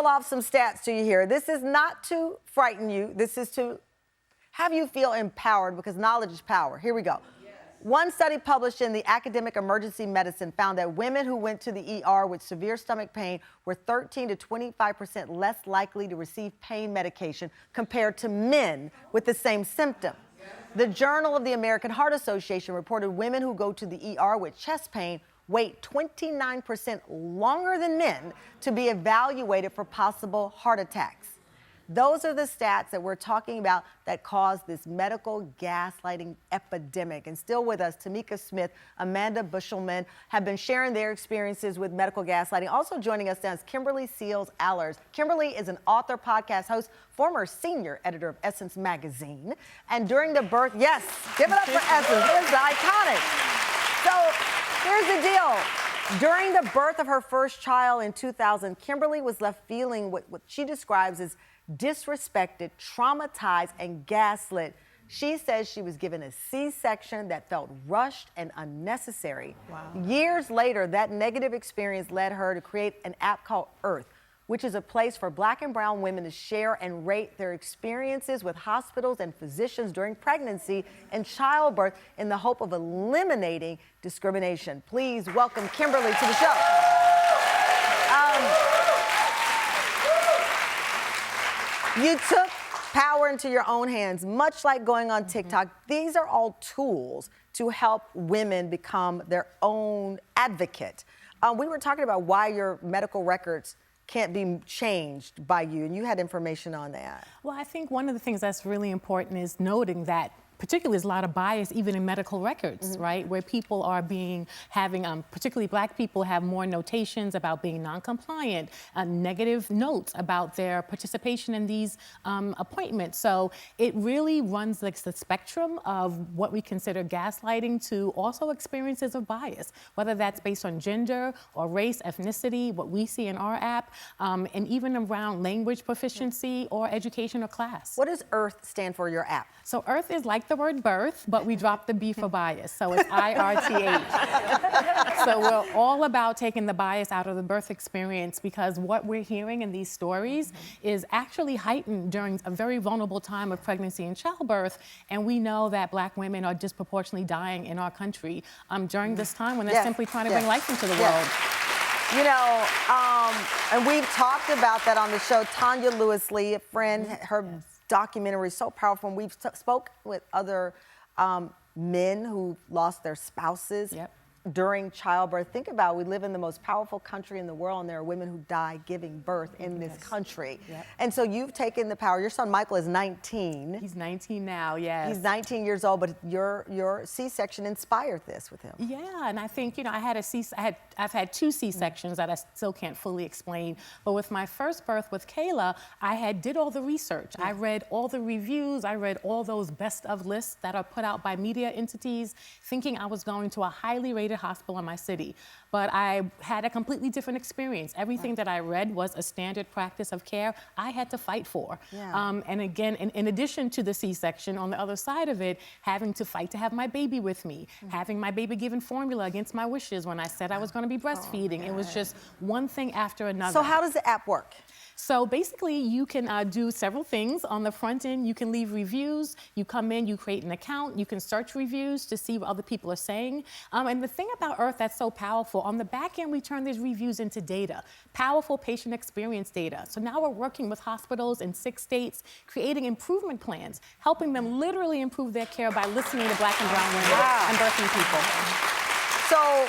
roll off some stats to you here. This is not to frighten you. This is to have you feel empowered, because knowledge is power. Here we go. Yes. One study published in the Academic Emergency Medicine found that women who went to the ER with severe stomach pain were 13 to 25% less likely to receive pain medication compared to men with the same symptom. The Journal of the American Heart Association reported women who go to the ER with chest pain wait 29% longer than men to be evaluated for possible heart attacks. Those are the stats that we're talking about that cause this medical gaslighting epidemic. And still with us, Tamika Smith, Amanda Bushelman have been sharing their experiences with medical gaslighting. Also joining us now is Kimberly Seals-Allers. Kimberly is an author, podcast host, former senior editor of Essence magazine. And during the birth, yes, give it up for Essence. It is iconic. So here's the deal. During the birth of her first child in 2000, Kimberly was left feeling what she describes as disrespected, traumatized, and gaslit. She says she was given a C-section that felt rushed and unnecessary. Wow. Years later, that negative experience led her to create an app called Earth, which is a place for Black and brown women to share and rate their experiences with hospitals and physicians during pregnancy and childbirth in the hope of eliminating discrimination. Please welcome Kimberly to the show. You took power into your own hands, much like going on TikTok. These are all tools to help women become their own advocate. We were talking about why your medical records can't be changed by you, and you had information on that. Well, I think one of the things that's really important is noting that particularly there's a lot of bias even in medical records, right? Where people are having, particularly Black people have more notations about being non-compliant, negative notes about their participation in these appointments. So it really runs like the spectrum of what we consider gaslighting to also experiences of bias, whether that's based on gender or race, ethnicity, what we see in our app, and even around language proficiency or education or class. What does Earth stand for, your app? So Earth is like the word birth, but we dropped the B for bias, so it's IRTH. So we're all about taking the bias out of the birth experience, because what we're hearing in these stories is actually heightened during a very vulnerable time of pregnancy and childbirth, and we know that Black women are disproportionately dying in our country during this time when they're simply trying to bring life into the world. You know, and we've talked about that on the show. Tanya Lewis-Lee, a friend, her documentary is so powerful. And we've spoke with other men who lost their spouses during childbirth. Think about, we live in the most powerful country in the world, and there are women who die giving birth in this country. And so you've taken the power. Your son Michael is 19. He's 19 now, yes. He's 19 years old, but your C-section inspired this with him. Yeah, and I think, you know, I've had two C-sections that I still can't fully explain, but with my first birth with Kayla, I did all the research. I read all the reviews, I read all those best of lists that are put out by media entities, thinking I was going to a highly rated hospital in my city. But I had a completely different experience. Everything that I read was a standard practice of care I had to fight for. And again, in addition to the C-section, on the other side of it, having to fight to have my baby with me, having my baby given formula against my wishes when I said I was going to be breastfeeding. It was just one thing after another. So how does the app work? So basically, you can do several things. On the front end, you can leave reviews. You come in, you create an account. You can search reviews to see what other people are saying. And the thing about Earth that's so powerful, on the back end, we turn these reviews into data, powerful patient experience data. So now we're working with hospitals in 6 states, creating improvement plans, helping them literally improve their care by listening to Black and brown women and birthing people. So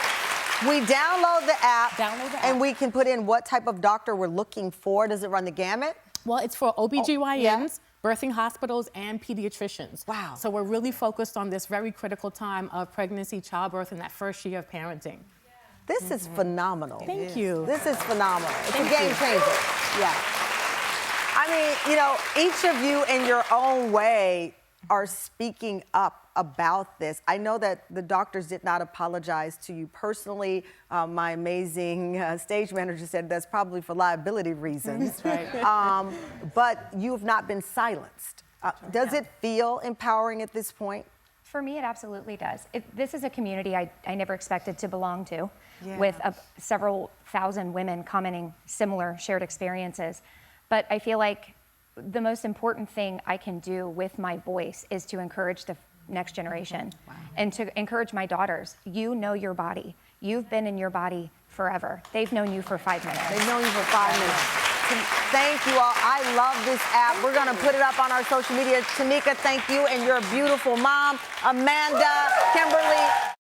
we download the app, and we can put in what type of doctor we're looking for. Does it run the gamut? Well, it's for OBGYNs, birthing hospitals, and pediatricians. Wow. So we're really focused on this very critical time of pregnancy, childbirth, and that first year of parenting. This is phenomenal. Thank you. This is phenomenal. It's a game changer. Yeah. I mean, you know, each of you in your own way are speaking up about this. I know that the doctors did not apologize to you personally. My amazing stage manager said that's probably for liability reasons. But you've not been silenced. Does it feel empowering at this point? For me, it absolutely does. This is a community I never expected to belong to, Yeah. with several thousand women commenting similar shared experiences. But I feel like the most important thing I can do with my voice is to encourage the next generation. Wow. And to encourage my daughters. You know your body. You've been in your body forever. They've known you for 5 minutes. They've known you for 5 minutes. Thank you all. I love this app. We're going to put it up on our social media. Tamika, thank you. And you're a beautiful mom. Amanda, Kimberly,